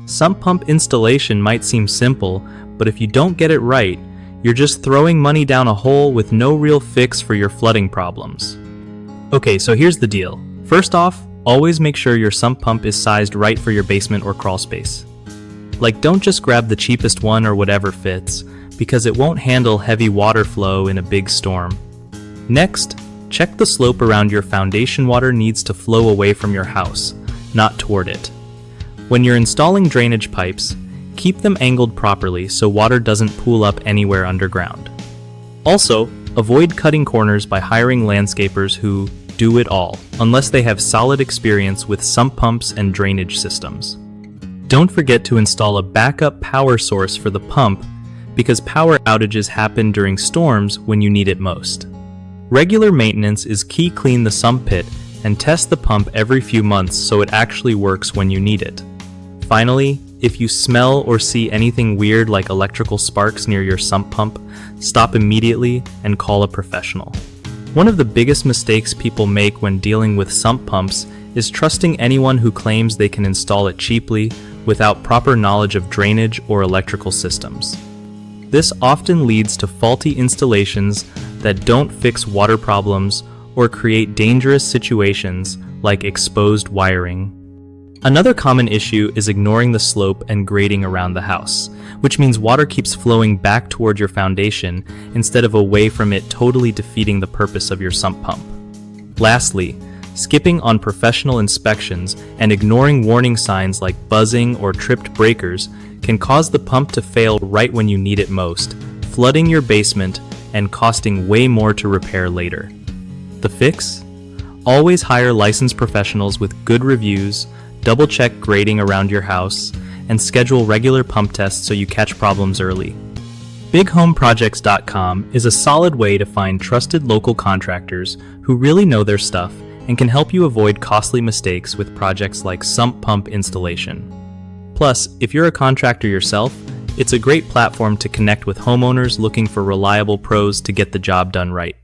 Sump pump installation might seem simple, but if you don't get it right, you're just throwing money down a hole with no real fix for your flooding problems. Okay, so here's the deal. First off, always make sure your sump pump is sized right for your basement or crawl space. Like, don't just grab the cheapest one or whatever fits, because it won't handle heavy water flow in a big storm. Next, check the slope around your foundation. Water needs to flow away from your house, not toward it. When you're installing drainage pipes, keep them angled properly so water doesn't pool up anywhere underground. Also, avoid cutting corners by hiring landscapers who do it all, unless they have solid experience with sump pumps and drainage systems. Don't forget to install a backup power source for the pump, because power outages happen during storms when you need it most. Regular maintenance is key. Clean the sump pit and test the pump every few months so it actually works when you need it. Finally, if you smell or see anything weird like electrical sparks near your sump pump, stop immediately and call a professional. One of the biggest mistakes people make when dealing with sump pumps is trusting anyone who claims they can install it cheaply without proper knowledge of drainage or electrical systems. This often leads to faulty installations that don't fix water problems or create dangerous situations like exposed wiring. Another common issue is ignoring the slope and grading around the house, which means water keeps flowing back toward your foundation instead of away from it, totally defeating the purpose of your sump pump. Lastly, skipping on professional inspections and ignoring warning signs like buzzing or tripped breakers can cause the pump to fail right when you need it most, flooding your basement and costing way more to repair later. The fix? Always hire licensed professionals with good reviews, double-check grading around your house, and schedule regular pump tests so you catch problems early. BigHomeProjects.com is a solid way to find trusted local contractors who really know their stuff and can help you avoid costly mistakes with projects like sump pump installation. Plus, if you're a contractor yourself, it's a great platform to connect with homeowners looking for reliable pros to get the job done right.